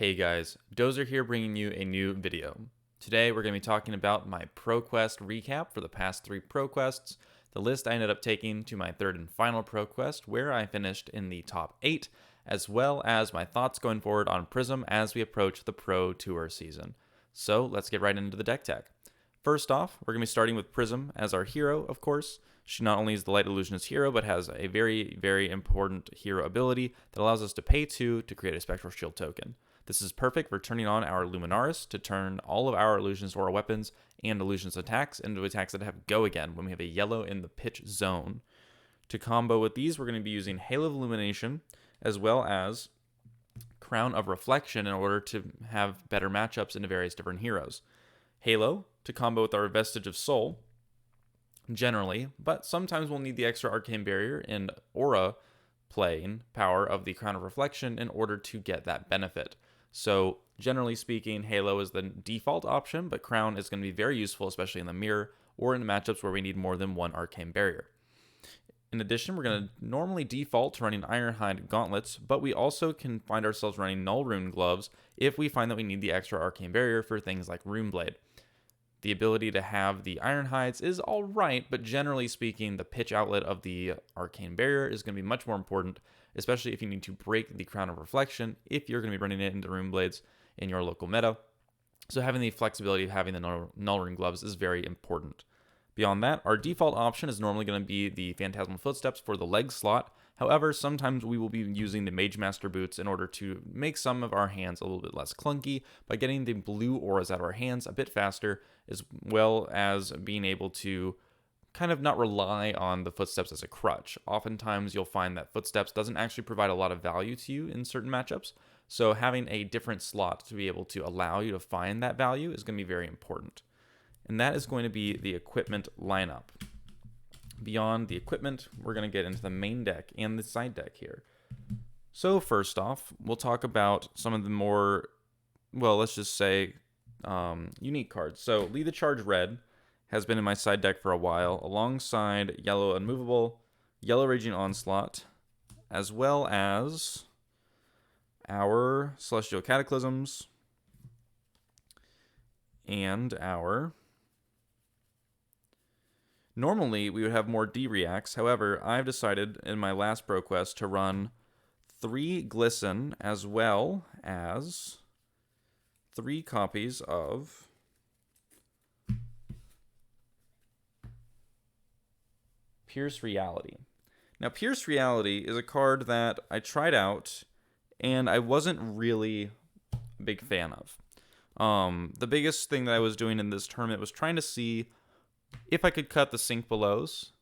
Hey guys, Dozr here bringing you a new video. Today we're going to be talking about my ProQuest recap for the past 3 ProQuests, the list I ended up taking to my 3rd and final ProQuest where I finished in the top 8, as well as my thoughts going forward on Prism as we approach the Pro Tour season. So let's get right into the deck tech. First off, we're going to be starting with Prism as our hero, of course. She not only is the Light Illusionist hero, but has a very, very important hero ability that allows us to pay 2 to create a Spectral Shield token. This is perfect for turning on our Luminaris to turn all of our illusions or weapons and illusions attacks into attacks that have go again when we have a yellow in the pitch zone. To combo with these, we're going to be using Hail of Illumination as well as Crown of Reflection in order to have better matchups into various different heroes. Halo to combo with our Vestige of Soul, generally, but sometimes we'll need the extra Arcane Barrier and Aura playing power of the Crown of Reflection in order to get that benefit. So generally speaking, Halo is the default option, but Crown is going to be very useful, especially in the mirror or in matchups where we need more than one Arcane Barrier. In addition, we're going to normally default to running Ironhide Gauntlets, but we also can find ourselves running Null Rune Gloves if we find that we need the extra Arcane Barrier for things like Runeblade. The ability to have the Ironhides is alright, but generally speaking, the pitch outlet of the Arcane Barrier is going to be much more important, especially if you need to break the Crown of Reflection, if you're going to be running it into Runeblades in your local meta. So having the flexibility of having the Null Rune Gloves is very important. Beyond that, our default option is normally going to be the Phantasmal Footsteps for the leg slot. However, sometimes we will be using the Mage Master Boots in order to make some of our hands a little bit less clunky by getting the blue auras out of our hands a bit faster, as well as being able to kind of not rely on the Footsteps as a crutch. Oftentimes you'll find that Footsteps doesn't actually provide a lot of value to you in certain matchups, so having a different slot to be able to allow you to find that value is going to be very important. And that is going to be the equipment lineup. Beyond the equipment, we're going to get into the main deck and the side deck here. So first off, we'll talk about some of the more, well, let's just say unique cards. So Lead the Charge Red has been in my side deck for a while, alongside Yellow Unmovable, Yellow Raging Onslaught, as well as our Celestial Cataclysms, and our... Normally, we would have more D-Reacts, however, I've decided in my last ProQuest to run 3 Glisten, as well as 3 copies of Pierce Reality. Now, Pierce Reality is a card that I tried out, and I wasn't really a big fan of. The biggest thing that I was doing in this tournament was trying to see if I could cut the Sink Belows,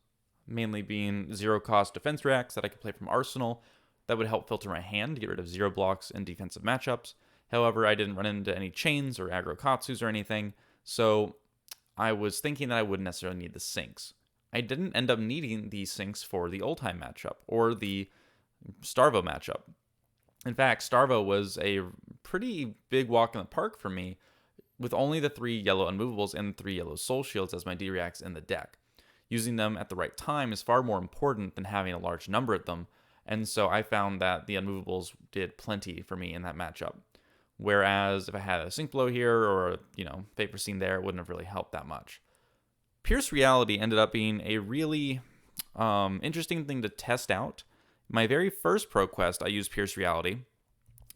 mainly being 0-cost defense reacts that I could play from Arsenal, that would help filter my hand to get rid of 0 blocks in defensive matchups. However, I didn't run into any chains or aggro Katsus or anything, so I was thinking that I wouldn't necessarily need the Sinks. I didn't end up needing the Sinks for the Oldtime matchup or the Starvo matchup. In fact, Starvo was a pretty big walk in the park for me, with only the 3 yellow unmovables and 3 yellow soul shields as my D-Reacts in the deck. Using them at the right time is far more important than having a large number of them, and so I found that the unmovables did plenty for me in that matchup. Whereas if I had a Sink Blow here or, Fate Foreseen there, it wouldn't have really helped that much. Pierce Reality ended up being a really interesting thing to test out. My very first ProQuest, I used Pierce Reality,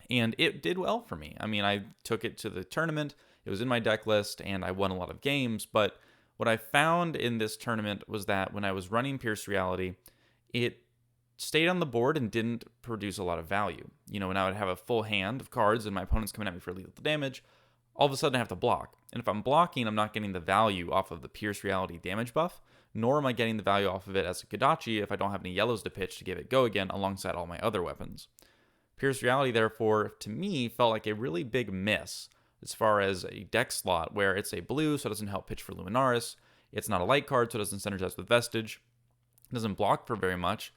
and it did well for me. I mean, I took it to the tournament, it was in my deck list, and I won a lot of games, but what I found in this tournament was that when I was running Pierce Reality, it stayed on the board and didn't produce a lot of value. When I would have a full hand of cards and my opponent's coming at me for lethal damage, all of a sudden I have to block. And if I'm blocking, I'm not getting the value off of the Pierce Reality damage buff, nor am I getting the value off of it as a Kodachi if I don't have any yellows to pitch to give it go again alongside all my other weapons. Pierce Reality, therefore, to me, felt like a really big miss as far as a deck slot where it's a blue, so it doesn't help pitch for Luminaris. It's not a light card, so it doesn't synergize with Vestige. It doesn't block for very much,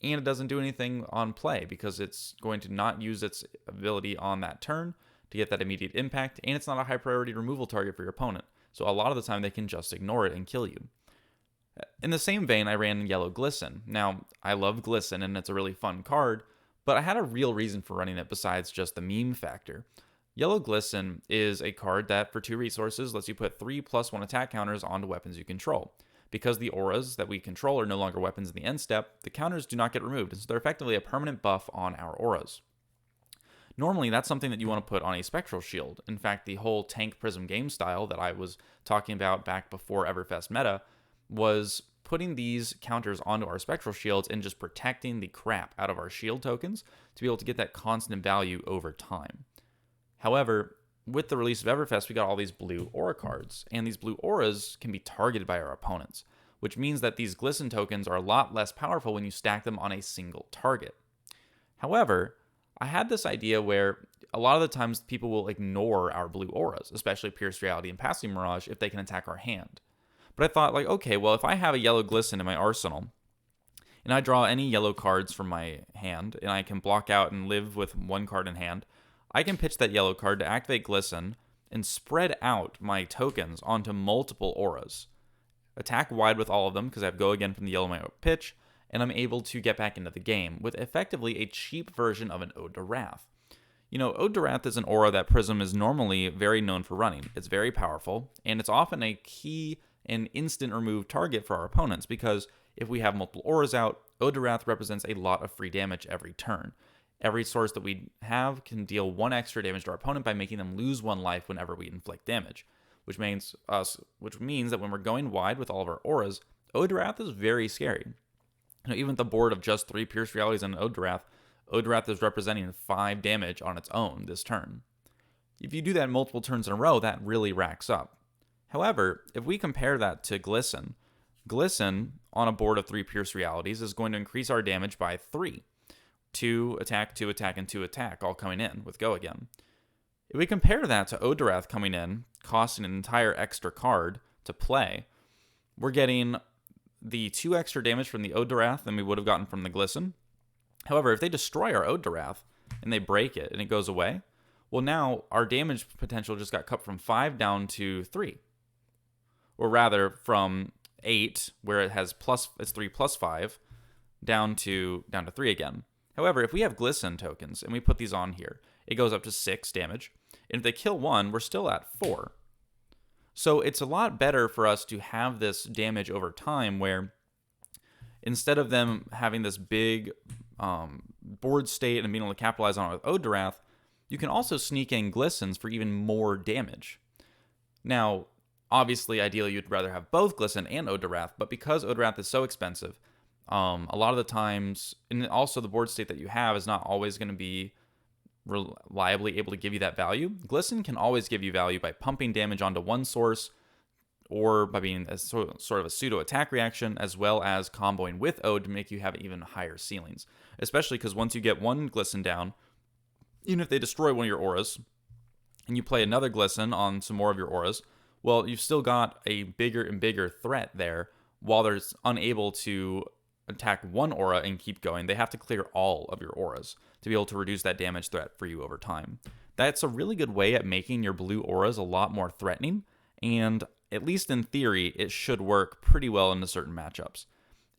and it doesn't do anything on play because it's going to not use its ability on that turn to get that immediate impact, and it's not a high priority removal target for your opponent. So a lot of the time they can just ignore it and kill you. In the same vein, I ran Yellow Glisten. Now, I love Glisten, and it's a really fun card, but I had a real reason for running it besides just the meme factor. Yellow Glisten is a card that, for 2 resources, lets you put 3+1 attack counters onto weapons you control. Because the auras that we control are no longer weapons in the end step, the counters do not get removed, so they're effectively a permanent buff on our auras. Normally, that's something that you want to put on a Spectral Shield. In fact, the whole tank Prism game style that I was talking about back before Everfest meta was putting these counters onto our Spectral Shields and just protecting the crap out of our shield tokens to be able to get that constant value over time. However, with the release of Everfest, we got all these blue aura cards, and these blue auras can be targeted by our opponents, which means that these Glisten tokens are a lot less powerful when you stack them on a single target. However, I had this idea where a lot of the times people will ignore our blue auras, especially Pierce Reality and Passing Mirage, if they can attack our hand. But I thought, okay, well, if I have a yellow Glisten in my arsenal, and I draw any yellow cards from my hand, and I can block out and live with 1 card in hand, I can pitch that yellow card to activate Glisten and spread out my tokens onto multiple auras. Attack wide with all of them because I have Go Again from the yellow my pitch, and I'm able to get back into the game with effectively a cheap version of an Ode to Wrath. Ode to Wrath is an aura that Prism is normally very known for running. It's very powerful, and it's often a key and instant remove target for our opponents because if we have multiple auras out, Ode to Wrath represents a lot of free damage every turn. Every source that we have can deal 1 extra damage to our opponent by making them lose 1 life whenever we inflict damage, which means that when we're going wide with all of our auras, Ode to Wrath is very scary. Even with the board of just 3 Pierce Realities and Ode to Wrath is representing 5 damage on its own this turn. If you do that multiple turns in a row, that really racks up. However, if we compare that to Glisten on a board of 3 Pierce Realities is going to increase our damage by 3. 2 attack, 2 attack, and 2 attack all coming in with Go Again. If we compare that to Ode to Wrath coming in, costing an entire extra card to play, we're getting the 2 extra damage from the Ode to Wrath than we would have gotten from the Glisten. However, if they destroy our Ode to Wrath and they break it and it goes away, well, now our damage potential just got cut from 5 down to 3. Or rather, from 8, where it's 3 plus 5, down to 3 again. However, if we have Glisten tokens and we put these on here, it goes up to 6 damage. And if they kill 1, we're still at 4. So it's a lot better for us to have this damage over time where instead of them having this big board state and being able to capitalize on it with Ode to Wrath, you can also sneak in Glistens for even more damage. Now, obviously, ideally, you'd rather have both Glisten and Ode to Wrath, but because Ode to Wrath is so expensive, a lot of the times, and also the board state that you have is not always going to be reliably able to give you that value. Glisten can always give you value by pumping damage onto one source or by being sort of a pseudo attack reaction, as well as comboing with Ode to make you have even higher ceilings. Especially because once you get one Glisten down, even if they destroy one of your auras, and you play another Glisten on some more of your auras, well, you've still got a bigger and bigger threat there while they're unable to attack one aura and keep going. They have to clear all of your auras to be able to reduce that damage threat for you over time. That's a really good way at making your blue auras a lot more threatening, and at least in theory, it should work pretty well into certain matchups.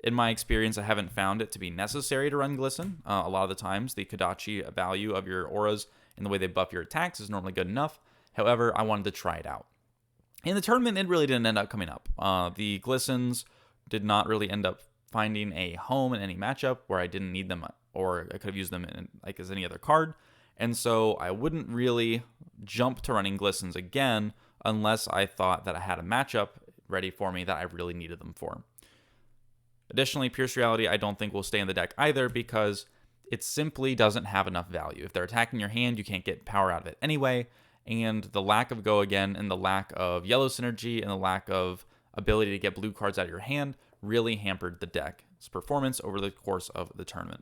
In my experience, I haven't found it to be necessary to run Glisten. A lot of the times, the Kodachi value of your auras and the way they buff your attacks is normally good enough. However, I wanted to try it out. In the tournament, it really didn't end up coming up. The Glistens did not really end up finding a home in any matchup where I didn't need them, or I could have used them as any other card. And so I wouldn't really jump to running Glistens again unless I thought that I had a matchup ready for me that I really needed them for. Additionally, Pierce Reality I don't think will stay in the deck either because it simply doesn't have enough value. If they're attacking your hand, you can't get power out of it anyway, and the lack of Go Again and the lack of yellow synergy and the lack of ability to get blue cards out of your hand really hampered the deck's performance over the course of the tournament.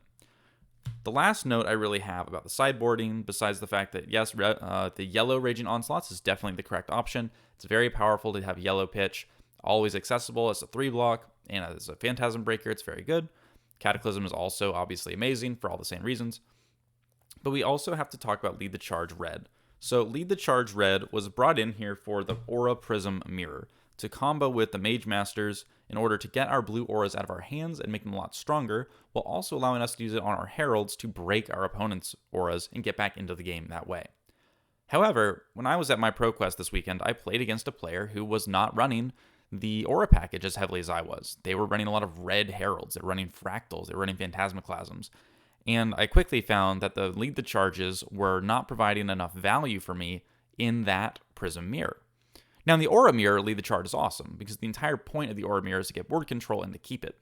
The last note I really have about the sideboarding, besides the fact that yes, the yellow Raging Onslaughts is definitely the correct option. It's very powerful to have yellow pitch, always accessible as a 3-block, and as a Phantasm Breaker, it's very good. Cataclysm is also obviously amazing for all the same reasons. But we also have to talk about Lead the Charge Red. So Lead the Charge Red was brought in here for the Aura Prism Mirror to combo with the Mage Masters in order to get our blue auras out of our hands and make them a lot stronger, while also allowing us to use it on our Heralds to break our opponent's auras and get back into the game that way. However, when I was at my ProQuest this weekend, I played against a player who was not running the Aura package as heavily as I was. They were running a lot of red heralds, they were running fractals, they were running phantasmaclasms. And I quickly found that the lead the charges were not providing enough value for me in that Prism mirror. Now, in the Aura mirror, lead the charge is awesome because the entire point of the Aura mirror is to get board control and to keep it.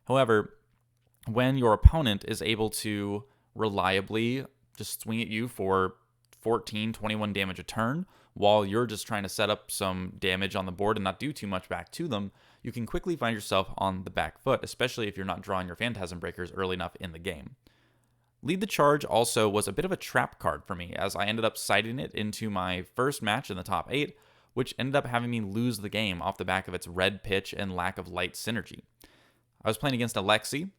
However, when your opponent is able to reliably just swing at you for 14, 21 damage a turn, while you're just trying to set up some damage on the board and not do too much back to them, you can quickly find yourself on the back foot, especially if you're not drawing your Phantasm Breakers early enough in the game. Lead the Charge also was a bit of a trap card for me, as I ended up siding it into my first match in the top 8, which ended up having me lose the game off the back of its red pitch and lack of light synergy. I was playing against Alexi.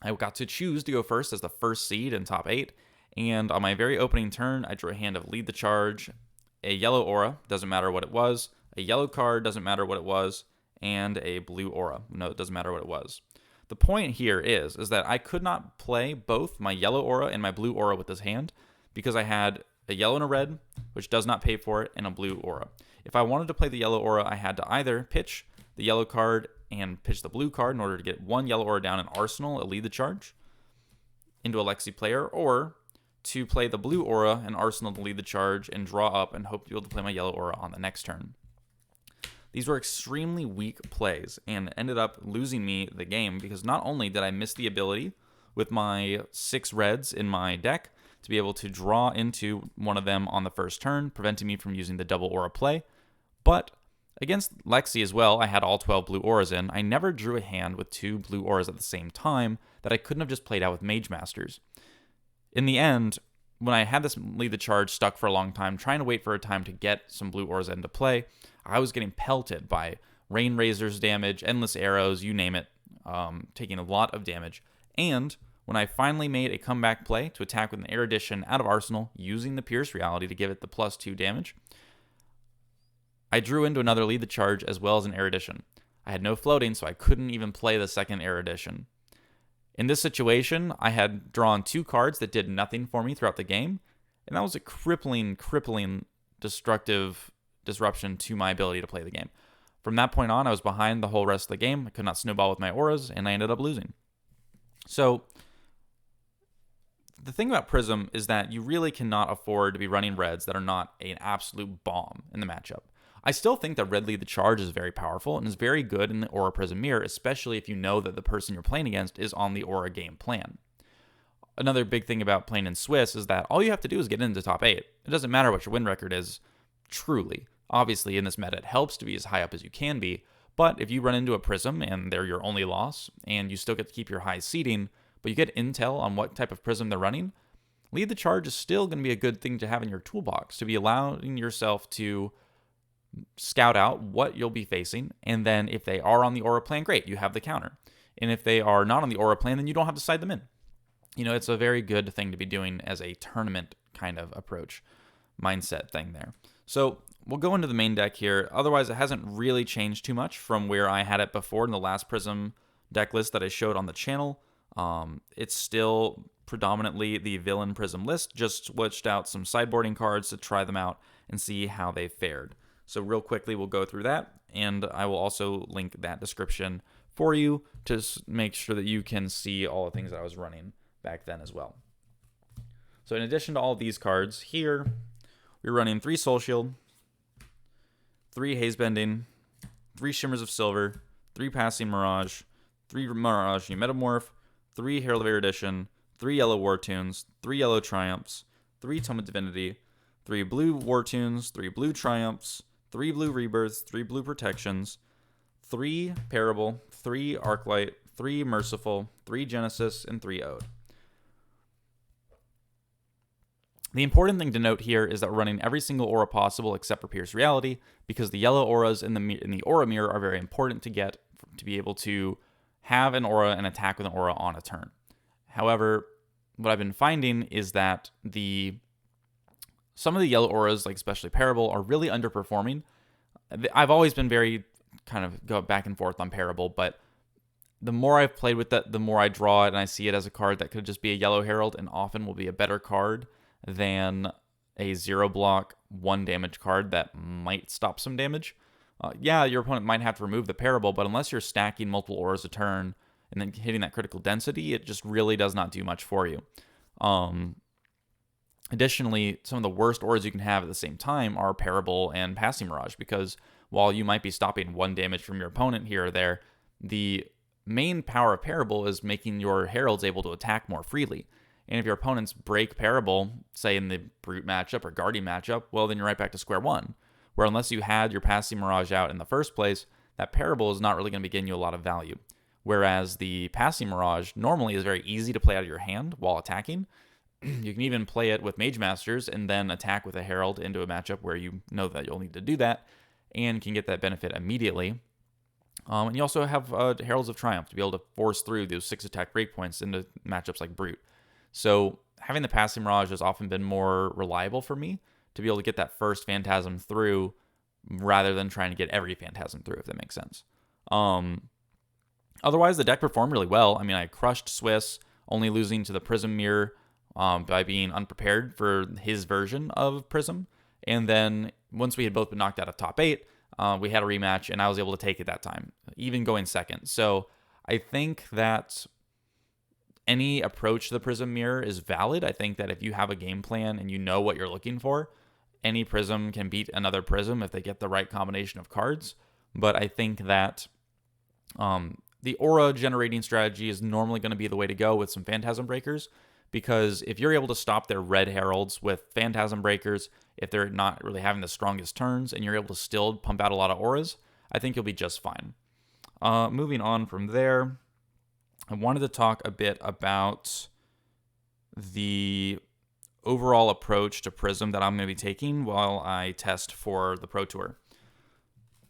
I got to choose to go first as the first seed in top 8, and on my very opening turn, I drew a hand of Lead the Charge, a yellow aura, doesn't matter what it was, a yellow card, doesn't matter what it was, and a blue aura. No, it doesn't matter what it was. The point here is that I could not play both my yellow aura and my blue aura with this hand because I had a yellow and a red, which does not pay for it, and a blue aura. If I wanted to play the yellow aura, I had to either pitch the yellow card and pitch the blue card in order to get one yellow aura down in Arsenal and lead the charge into a Lexi player, or to play the blue aura and Arsenal to lead the charge and draw up and hope to be able to play my yellow aura on the next turn. These were extremely weak plays and ended up losing me the game because not only did I miss the ability with my 6 reds in my deck to be able to draw into one of them on the first turn, preventing me from using the double aura play, but against Lexi as well, I had all 12 blue auras in. I never drew a hand with 2 blue auras at the same time that I couldn't have just played out with Mage Masters. In the end, when I had this lead the charge stuck for a long time, trying to wait for a time to get some blue auras into play, I was getting pelted by Rain Razor's damage, endless arrows, you name it, taking a lot of damage. And when I finally made a comeback play to attack with an Erudition out of Arsenal, using the Pierce Reality to give it the +2 damage, I drew into another lead the charge as well as an Erudition. I had no floating, so I couldn't even play the second Erudition. In this situation, I had drawn 2 cards that did nothing for me throughout the game, and that was a crippling disruption to my ability to play the game. From that point on, I was behind the whole rest of the game. I could not snowball with my auras, and I ended up losing. So, the thing about Prism is that you really cannot afford to be running reds that are not an absolute bomb in the matchup. I still think that red lead the charge is very powerful and is very good in the Aura Prism mirror, especially if you know that the person you're playing against is on the Aura game plan. Another big thing about playing in Swiss is that all you have to do is get into top 8. It doesn't matter what your win record is, truly. Obviously, in this meta, it helps to be as high up as you can be, but if you run into a Prism and they're your only loss, and you still get to keep your high seeding, but you get intel on what type of Prism they're running, lead the charge is still going to be a good thing to have in your toolbox, to be allowing yourself to scout out what you'll be facing, and then if they are on the aura plan, great, you have the counter. And if they are not on the aura plan, then you don't have to side them in. You know, it's a very good thing to be doing as a tournament kind of approach, mindset thing there. So we'll go into the main deck here. Otherwise, it hasn't really changed too much from where I had it before in the last Prism deck list that I showed on the channel. It's still predominantly the villain Prism list, just switched out some sideboarding cards to try them out and see how they fared. So real quickly, we'll go through that, and I will also link that description for you to make sure that you can see all the things that I was running back then as well. So in addition to all of these cards, here we're running 3 Soul Shield, 3 Haze Bending, 3 Shimmers of Silver, 3 Passing Mirage, 3 Mirage Metamorph, 3 Herald of Erudition, 3 Yellow War Tunes, 3 Yellow Triumphs, 3 Tome of Divinity, 3 Blue War Tunes, 3 Blue Triumphs, 3 Blue Rebirths, 3 Blue Protections, 3 Parable, 3 Arclight, 3 Merciful, 3 Genesis, and 3 Ode. The important thing to note here is that we're running every single aura possible except for Pierce Reality, because the yellow auras in the aura mirror are very important to get to be able to have an aura and attack with an aura on a turn. However, what I've been finding is that some of the yellow auras, like especially Parable, are really underperforming. I've always been very kind of go back and forth on Parable, but the more I've played with that, the more I draw it and I see it as a card that could just be a yellow herald and often will be a better card than a 0 block, 1 damage card that might stop some damage. Yeah, your opponent might have to remove the Parable, but unless you're stacking multiple auras a turn and then hitting that critical density, it just really does not do much for you. Additionally, some of the worst auras you can have at the same time are Parable and Passing Mirage, because while you might be stopping 1 damage from your opponent here or there, the main power of Parable is making your Heralds able to attack more freely. And if your opponents break Parable, say in the Brute matchup or Guardian matchup, well, then you're right back to square one. Where unless you had your Passing Mirage out in the first place, that Parable is not really going to be getting you a lot of value. Whereas the Passing Mirage normally is very easy to play out of your hand while attacking. You can even play it with Mage Masters and then attack with a Herald into a matchup where you know that you'll need to do that and can get that benefit immediately. And you also have Heralds of Triumph to be able to force through those 6 attack breakpoints into matchups like Brute. So having the Passing Mirage has often been more reliable for me to be able to get that first Phantasm through rather than trying to get every Phantasm through, if that makes sense. Otherwise, the deck performed really well. I mean, I crushed Swiss, only losing to the Prism Mirror by being unprepared for his version of Prism. And then once we had both been knocked out of top 8, we had a rematch, and I was able to take it that time, even going second. So I think that any approach to the Prism Mirror is valid. I think that if you have a game plan and you know what you're looking for, any Prism can beat another Prism if they get the right combination of cards. But I think that the aura generating strategy is normally going to be the way to go with some Phantasm Breakers, because if you're able to stop their red Heralds with Phantasm Breakers, if they're not really having the strongest turns, and you're able to still pump out a lot of auras, I think you'll be just fine. Moving on from there, I wanted to talk a bit about the overall approach to Prism that I'm going to be taking while I test for the Pro Tour.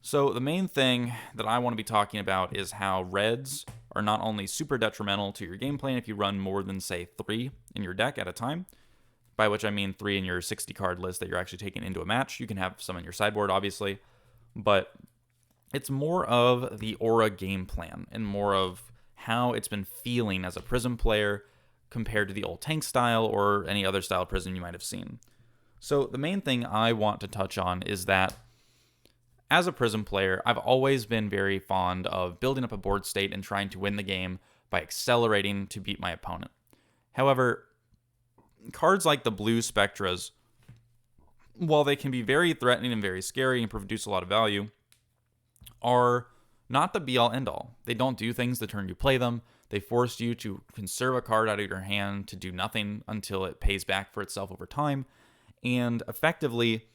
So the main thing that I want to be talking about is how reds are not only super detrimental to your game plan if you run more than, say, 3 in your deck at a time, by which I mean 3 in your 60-card list that you're actually taking into a match. You can have some in your sideboard, obviously, but it's more of the aura game plan and more of how it's been feeling as a Prism player compared to the old tank style or any other style Prism you might have seen. So the main thing I want to touch on is that as a Prism player, I've always been very fond of building up a board state and trying to win the game by accelerating to beat my opponent. However, cards like the blue Spectras, while they can be very threatening and very scary and produce a lot of value, are not the be-all, end-all. They don't do things the turn you play them. They force you to conserve a card out of your hand to do nothing until it pays back for itself over time. And effectively,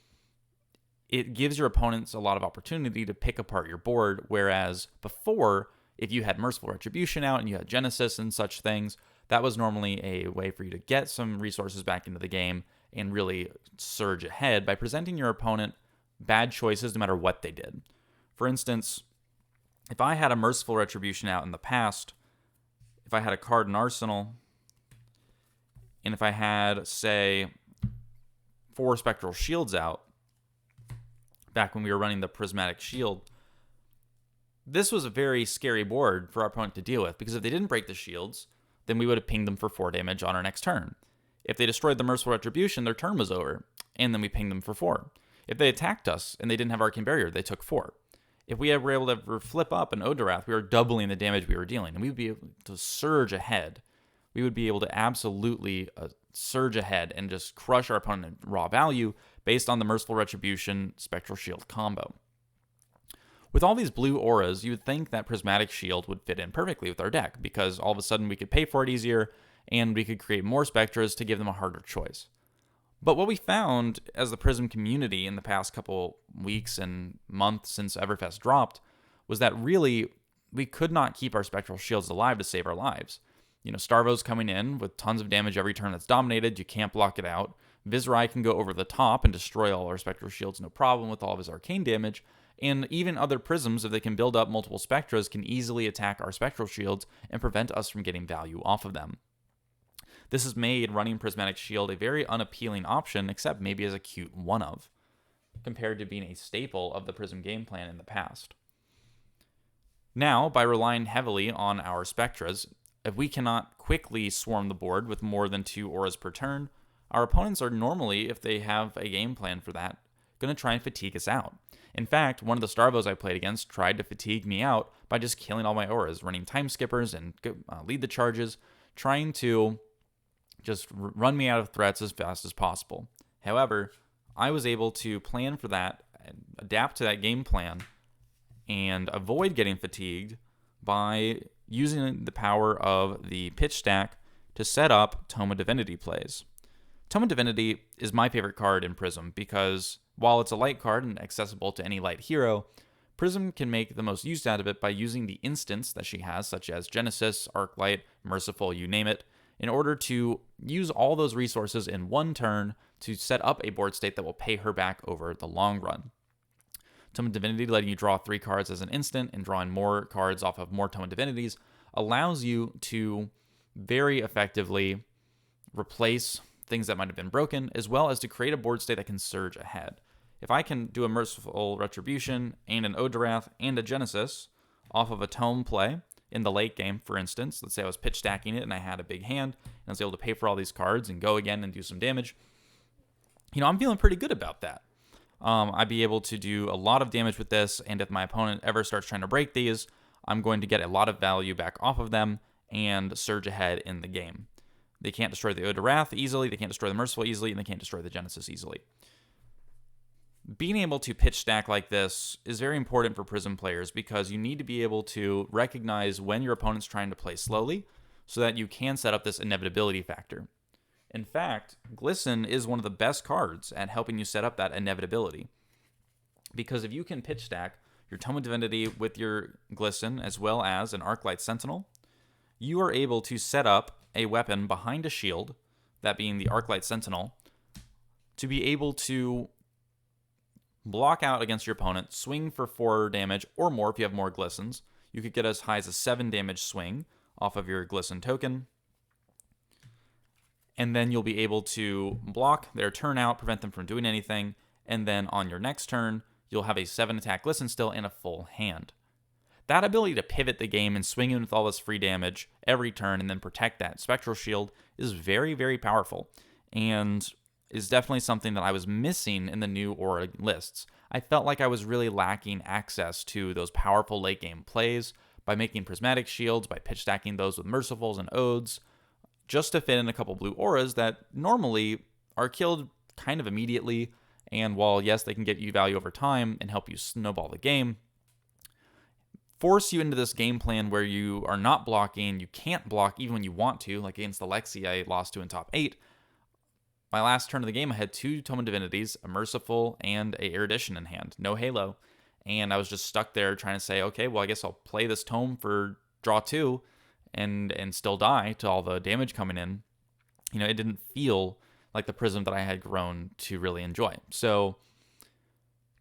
it gives your opponents a lot of opportunity to pick apart your board, whereas before, if you had Merciful Retribution out and you had Genesis and such things, that was normally a way for you to get some resources back into the game and really surge ahead by presenting your opponent bad choices no matter what they did. For instance, if I had a Merciful Retribution out in the past, if I had a card in Arsenal, and if I had, say, 4 Spectral Shields out, back when we were running the Prismatic Shield, this was a very scary board for our opponent to deal with, because if they didn't break the shields, then we would have pinged them for 4 damage on our next turn. If they destroyed the Merciful Retribution, their turn was over, and then we pinged them for 4. If they attacked us and they didn't have Arcane Barrier, they took 4. If we were able to flip up an Odorath, we were doubling the damage we were dealing, and we would be able to surge ahead. We would be able to absolutely surge ahead and just crush our opponent in raw value based on the Merciful Retribution Spectral Shield combo. With all these blue auras, you would think that Prismatic Shield would fit in perfectly with our deck, because all of a sudden we could pay for it easier, and we could create more Spectras to give them a harder choice. But what we found as the Prism community in the past couple weeks and months since Everfest dropped was that really we could not keep our Spectral Shields alive to save our lives. You know, Starvo's coming in with tons of damage every turn that's dominated. You can't block it out. Vizrai can go over the top and destroy all our Spectral Shields, no problem, with all of his arcane damage. And even other Prisms, if they can build up multiple Spectras, can easily attack our Spectral Shields and prevent us from getting value off of them. This has made running Prismatic Shield a very unappealing option, except maybe as a cute one-of, compared to being a staple of the Prism game plan in the past. Now, by relying heavily on our Spectras, if we cannot quickly swarm the board with more than 2 auras per turn, our opponents are normally, if they have a game plan for that, going to try and fatigue us out. In fact, one of the Starvos I played against tried to fatigue me out by just killing all my auras, running time skippers and lead the charges, trying to just run me out of threats as fast as possible. However, I was able to plan for that, adapt to that game plan, and avoid getting fatigued by using the power of the pitch stack to set up Tome of Divinity plays. Tome of Divinity is my favorite card in Prism because while it's a light card and accessible to any light hero, Prism can make the most use out of it by using the instants that she has, such as Genesis, Arclight, Merciful, you name it, in order to use all those resources in one turn to set up a board state that will pay her back over the long run. Tome of Divinity, letting you draw 3 cards as an instant and drawing more cards off of more Tome of Divinities, allows you to very effectively replace things that might have been broken, as well as to create a board state that can surge ahead. If I can do a Merciful Retribution and an Odorath and a Genesis off of a Tome play in the late game, for instance, let's say I was pitch stacking it and I had a big hand and I was able to pay for all these cards and go again and do some damage, I'm feeling pretty good about that. I'd be able to do a lot of damage with this, and if my opponent ever starts trying to break these, I'm going to get a lot of value back off of them and surge ahead in the game. They can't destroy the Odorath easily, they can't destroy the Merciful easily, and they can't destroy the Genesis easily. Being able to pitch stack like this is very important for Prism players because you need to be able to recognize when your opponent's trying to play slowly so that you can set up this inevitability factor. In fact, Glisten is one of the best cards at helping you set up that inevitability. Because if you can pitch stack your Tome of Divinity with your Glisten as well as an Arclight Sentinel, you are able to set up a weapon behind a shield, that being the Arclight Sentinel, to be able to block out against your opponent, swing for 4 damage or more if you have more Glistens. You could get as high as a 7 damage swing off of your Glisten token. And then you'll be able to block their turn out, prevent them from doing anything, and then on your next turn, you'll have a 7 attack Glisten still and a full hand. That ability to pivot the game and swing in with all this free damage every turn and then protect that Spectral Shield is very, very powerful, and is definitely something that I was missing in the new Aura lists. I felt like I was really lacking access to those powerful late game plays by making Prismatic Shields, by pitch stacking those with Mercifuls and Odes, just to fit in a couple blue auras that normally are killed kind of immediately, and while yes, they can get you value over time and help you snowball the game, force you into this game plan where you are not blocking, you can't block even when you want to, like against the Lexi I lost to in top 8. My last turn of the game, I had 2 Tome of Divinities, a Merciful, and a Erudition in hand, no Halo, and I was just stuck there trying to say, okay, well I guess I'll play this Tome for draw 2, and still die to all the damage coming in. It didn't feel like the Prism that I had grown to really enjoy. So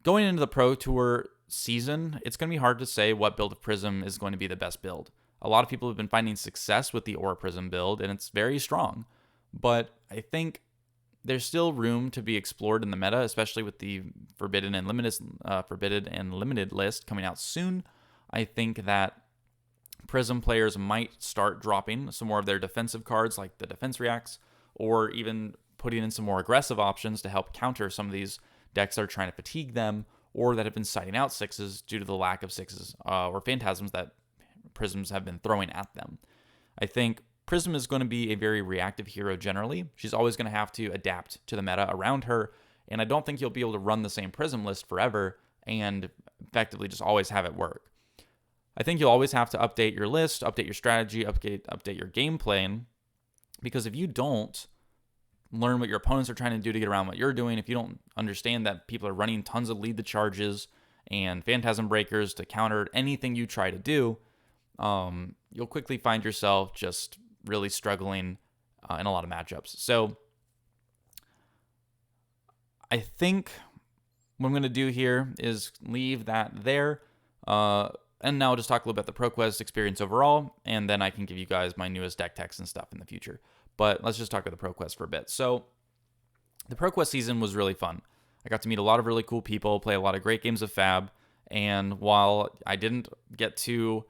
going into the Pro Tour season, it's going to be hard to say what build of Prism is going to be the best build. A lot of people have been finding success with the Aura Prism build, and it's very strong. But I think there's still room to be explored in the meta, especially with the Forbidden and Limited list coming out soon. I think that Prism players might start dropping some more of their defensive cards like the Defense Reacts, or even putting in some more aggressive options to help counter some of these decks that are trying to fatigue them, or that have been siding out 6s due to the lack of 6s or Phantasms that Prisms have been throwing at them. I think Prism is going to be a very reactive hero generally. She's always going to have to adapt to the meta around her, and I don't think you'll be able to run the same Prism list forever and effectively just always have it work. I think you'll always have to update your list, update your strategy, update your game plan, because if you don't learn what your opponents are trying to do to get around what you're doing, if you don't understand that people are running tons of lead the charges and Phantasm Breakers to counter anything you try to do, you'll quickly find yourself just really struggling in a lot of matchups. So I think what I'm going to do here is leave that there. And now I'll just talk a little bit about the ProQuest experience overall, and then I can give you guys my newest deck techs and stuff in the future. But let's just talk about the ProQuest for a bit. So the ProQuest season was really fun. I got to meet a lot of really cool people, play a lot of great games of Fab, and while I didn't get to,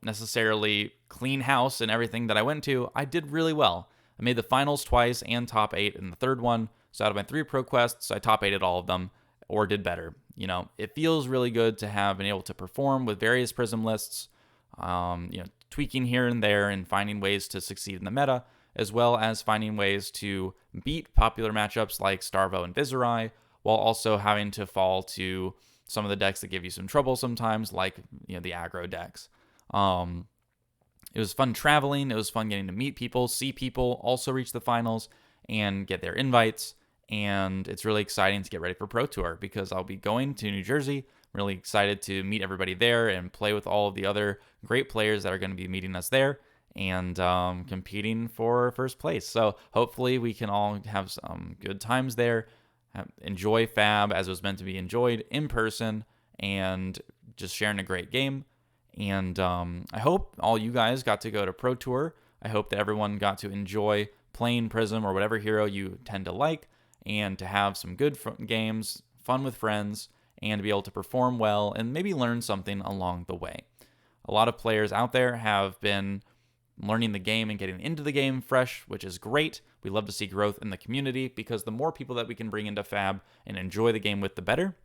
necessarily clean house and everything that I went to, I did really well. I made the finals twice and top 8 in the third one. So out of my 3 ProQuests, I top 8'd all of them or did better. You know, it feels really good to have been able to perform with various Prism lists, tweaking here and there and finding ways to succeed in the meta, as well as finding ways to beat popular matchups like Starvo and Viserai, while also having to fall to some of the decks that give you some trouble sometimes, like the aggro decks. It was fun traveling. It was fun getting to meet people, see people, also reach the finals, and get their invites. And it's really exciting to get ready for Pro Tour because I'll be going to New Jersey. I'm really excited to meet everybody there and play with all of the other great players that are going to be meeting us there and competing for first place. So hopefully we can all have some good times there, enjoy Fab as it was meant to be enjoyed in person, and just sharing a great game. And I hope all you guys got to go to Pro Tour. I hope that everyone got to enjoy playing Prism or whatever hero you tend to like, and to have some good games, fun with friends, and to be able to perform well and maybe learn something along the way. A lot of players out there have been learning the game and getting into the game fresh, which is great. We love to see growth in the community because the more people that we can bring into Fab and enjoy the game with, the better.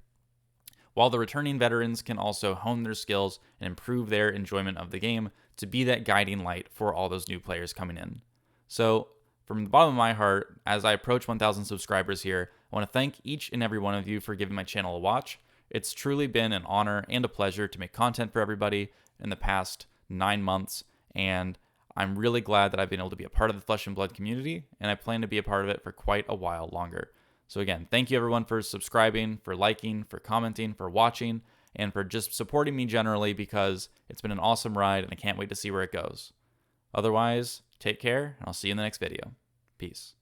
While the returning veterans can also hone their skills and improve their enjoyment of the game to be that guiding light for all those new players coming in. So, from the bottom of my heart, as I approach 1,000 subscribers here, I want to thank each and every one of you for giving my channel a watch. It's truly been an honor and a pleasure to make content for everybody in the past 9 months, and I'm really glad that I've been able to be a part of the Flesh and Blood community, and I plan to be a part of it for quite a while longer. So again, thank you everyone for subscribing, for liking, for commenting, for watching, and for just supporting me generally because it's been an awesome ride and I can't wait to see where it goes. Otherwise, take care, and I'll see you in the next video. Peace.